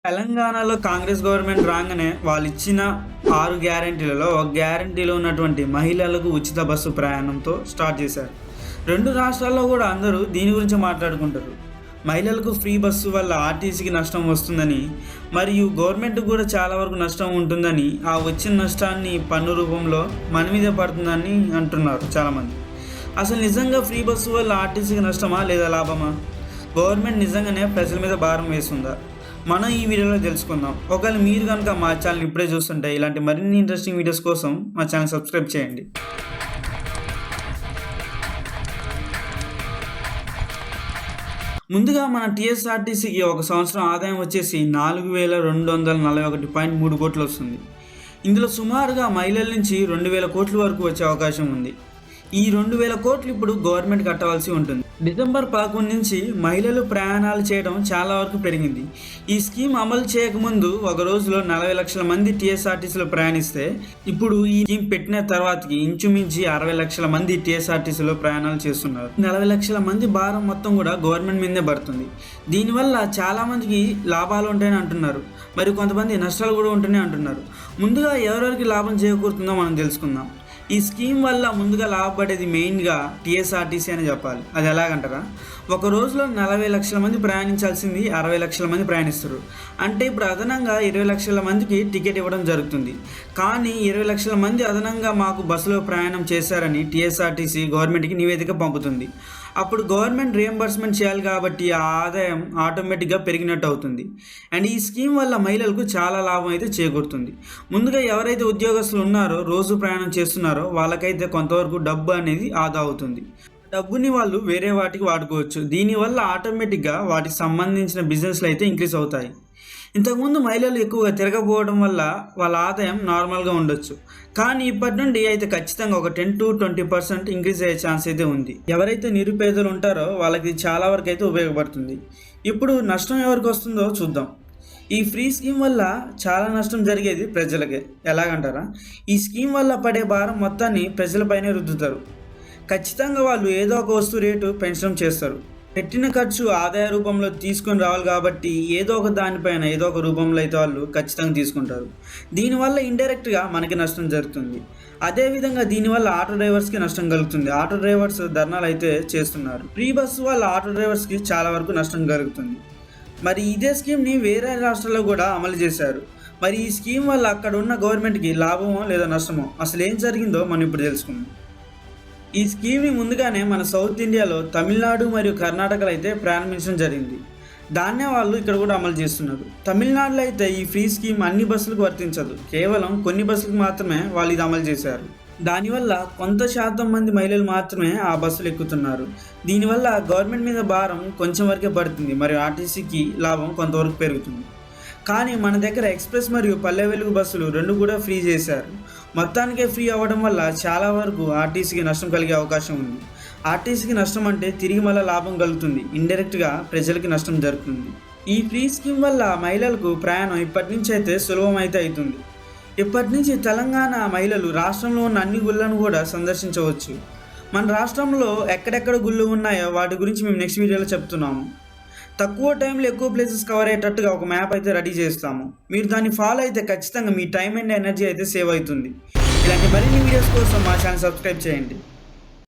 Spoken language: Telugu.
తెలంగాణలో కాంగ్రెస్ గవర్నమెంట్ రాగానే వాళ్ళు ఇచ్చిన 6 గ్యారెంటీలలో ఒక గ్యారెంటీలో ఉన్నటువంటి మహిళలకు ఉచిత బస్సు ప్రయాణంతో స్టార్ట్ చేశారు. 2 రాష్ట్రాల్లో కూడా అందరూ దీని గురించి మాట్లాడుకుంటారు. మహిళలకు ఫ్రీ బస్సు వల్ల ఆర్టీసీకి నష్టం వస్తుందని, మరియు గవర్నమెంట్కి కూడా చాలా వరకు నష్టం ఉంటుందని, ఆ వచ్చిన నష్టాన్ని పన్ను రూపంలో మన మీదే పడుతుందని అంటున్నారు చాలామంది. అసలు నిజంగా ఫ్రీ బస్సు వల్ల ఆర్టీసీకి నష్టమా లేదా లాభమా? గవర్నమెంట్ నిజంగానే ప్రజల మీద భారం వేస్తుందా? మనం ఈ వీడియోలో తెలుసుకుందాం. ఒకవేళ మీరు కనుక మా ఛానల్ ఇప్పుడే చూస్తుంటే ఇలాంటి మరిన్ని ఇంట్రెస్టింగ్ వీడియోస్ కోసం మా ఛానల్ సబ్స్క్రైబ్ చేయండి. ముందుగా మన టీఎస్ఆర్టీసీకి ఒక సంవత్సరం ఆదాయం వచ్చేసి 4,241.3 కోట్లు వస్తుంది. ఇందులో సుమారుగా మహిళల నుంచి 2,000 కోట్ల వరకు వచ్చే అవకాశం ఉంది. ఈ 2,000 కోట్లు ఇప్పుడు గవర్నమెంట్ కట్టవలసి ఉంటుంది. డిసెంబర్ 11 నుంచి మహిళలు ప్రయాణాలు చేయడం చాలా వరకు పెరిగింది. ఈ స్కీమ్ అమలు చేయకముందు ఒక రోజులో 40 లక్షల మంది టీఎస్ఆర్టీసీలో ప్రయాణిస్తే, ఇప్పుడు ఈ స్కీమ్ పెట్టిన తర్వాతకి ఇంచుమించి 60 లక్షల మంది టీఎస్ఆర్టీసీలో ప్రయాణాలు చేస్తున్నారు. 40 లక్షల మంది భారం మొత్తం కూడా గవర్నమెంట్ మీదే పడుతుంది. దీనివల్ల చాలామందికి లాభాలు ఉంటాయని అంటున్నారు, మరి కొంతమంది నష్టాలు కూడా ఉంటున్నాయి అంటున్నారు. ముందుగా ఎవరెవరికి లాభం చేకూరుతుందో మనం తెలుసుకుందాం. ఈ స్కీమ్ వల్ల ముందుగా లాభపడేది మెయిన్గా టీఎస్ఆర్టీసీ అని చెప్పాలి. అది ఎలాగంటారా, ఒక రోజులో 40 లక్షల మంది ప్రయాణించాల్సింది 60 లక్షల మంది ప్రయాణిస్తారు. అంటే ఇప్పుడు అదనంగా 20 లక్షల మందికి టికెట్ ఇవ్వడం జరుగుతుంది. కానీ 20 లక్షల మంది అదనంగా మాకు బస్సులో ప్రయాణం చేశారని టీఎస్ఆర్టీసీ గవర్నమెంట్కి నివేదిక పంపుతుంది. అప్పుడు గవర్నమెంట్ రియంబర్స్మెంట్ చేయాలి కాబట్టి ఆ ఆదాయం ఆటోమేటిక్గా పెరిగినట్టు అవుతుంది. అండ్ ఈ స్కీమ్ వల్ల మహిళలకు చాలా లాభం అయితే చేకూరుతుంది. ముందుగా ఎవరైతే ఉద్యోగస్తులు ఉన్నారో, రోజు ప్రయాణం చేస్తున్నారో వాళ్ళకైతే కొంతవరకు డబ్బు అనేది ఆదా అవుతుంది. డబ్బుని వాళ్ళు వేరే వాటికి వాడుకోవచ్చు. దీనివల్ల ఆటోమేటిక్గా వాటికి సంబంధించిన బిజినెస్లు అయితే ఇంక్రీజ్ అవుతాయి. ఇంతకుముందు మహిళలు ఎక్కువగా తిరగకపోవడం వల్ల వాళ్ళ ఆదాయం నార్మల్గా ఉండొచ్చు. కానీ ఇప్పటి నుండి అయితే ఖచ్చితంగా ఒక 10 to 20% ఇంక్రీజ్ అయ్యే ఛాన్స్ అయితే ఉంది. ఎవరైతే నిరుపేదలు ఉంటారో వాళ్ళకి చాలా వరకు అయితే ఉపయోగపడుతుంది. ఇప్పుడు నష్టం ఎవరికి వస్తుందో చూద్దాం. ఈ ఫ్రీ స్కీమ్ వల్ల చాలా నష్టం జరిగేది ప్రజలకే. ఎలాగంటారా, ఈ స్కీమ్ వల్ల పడే భారం మొత్తాన్ని ప్రజలపైనే రుద్దుతారు. ఖచ్చితంగా వాళ్ళు ఏదో ఒక వస్తువు రేటు పెంచడం చేస్తారు. పెట్టిన ఖర్చు ఆదాయ రూపంలో తీసుకొని రావాలి కాబట్టి ఏదో ఒక దానిపైన ఏదో ఒక రూపంలో అయితే వాళ్ళు ఖచ్చితంగా తీసుకుంటారు. దీనివల్ల ఇండైరెక్ట్గా మనకి నష్టం జరుగుతుంది. అదేవిధంగా దీనివల్ల ఆటో డ్రైవర్స్కి నష్టం కలుగుతుంది. ఆటో డ్రైవర్స్ ధర్నాలు అయితే చేస్తున్నారు. ఫ్రీ బస్సు వల్ల ఆటో డ్రైవర్స్కి చాలా వరకు నష్టం కలుగుతుంది. మరి ఇదే స్కీమ్ని వేరే రాష్ట్రాల్లో కూడా అమలు చేశారు. మరి ఈ స్కీమ్ వల్ల అక్కడ ఉన్న గవర్నమెంట్కి లాభమో లేదా నష్టమో, అసలు ఏం జరిగిందో మనం ఇప్పుడు తెలుసుకుందాం. ఈ స్కీమ్ని ముందుగానే మన సౌత్ ఇండియాలో తమిళనాడు మరియు కర్ణాటకలో అయితే ప్రారంభించడం జరిగింది. దాన్నే వాళ్ళు ఇక్కడ కూడా అమలు చేస్తున్నారు. తమిళనాడులో అయితే ఈ ఫ్రీ స్కీమ్ అన్ని బస్సులకు వర్తించదు, కేవలం కొన్ని బస్సులకు మాత్రమే వాళ్ళు ఇది అమలు చేశారు. దానివల్ల కొంత శాతం మంది మహిళలు మాత్రమే ఆ బస్సులు ఎక్కుతున్నారు. దీనివల్ల గవర్నమెంట్ మీద భారం కొంచెం వరకే పడుతుంది, మరియు ఆర్టీసీకి లాభం కొంతవరకు పెరుగుతుంది. కానీ మన దగ్గర ఎక్స్ప్రెస్ మరియు పల్లె వెలుగు బస్సులు 2 కూడా ఫ్రీ చేశారు. మొత్తానికే ఫ్రీ అవ్వడం వల్ల చాలా వరకు ఆర్టీసీకి నష్టం కలిగే అవకాశం ఉంది. ఆర్టీసీకి నష్టం అంటే తిరిగి మళ్ళీ లాభం కలుగుతుంది, ఇండైరెక్ట్గా ప్రజలకి నష్టం జరుగుతుంది. ఈ ఫ్రీ స్కీమ్ వల్ల మహిళలకు ప్రయాణం ఇప్పటి నుంచి అయితే సులభం అయితే అవుతుంది. ఇప్పటి నుంచి తెలంగాణ మహిళలు రాష్ట్రంలో ఉన్న అన్ని గుళ్ళను కూడా సందర్శించవచ్చు. మన రాష్ట్రంలో ఎక్కడెక్కడ గుళ్ళు ఉన్నాయో వాటి గురించి మేము నెక్స్ట్ వీడియోలో చెప్తున్నాము. తక్కువ టైంలో ఎక్కువ ప్లేసెస్ కవర్ అయ్యేటట్టుగా ఒక మ్యాప్ అయితే రెడీ చేస్తాము. మీరు దాన్ని ఫాలో అయితే ఖచ్చితంగా మీ టైం అండ్ ఎనర్జీ అయితే సేవ్ అవుతుంది. ఇలాంటి మరిన్ని వీడియోస్ కోసం మా ఛానల్ సబ్స్క్రైబ్ చేయండి.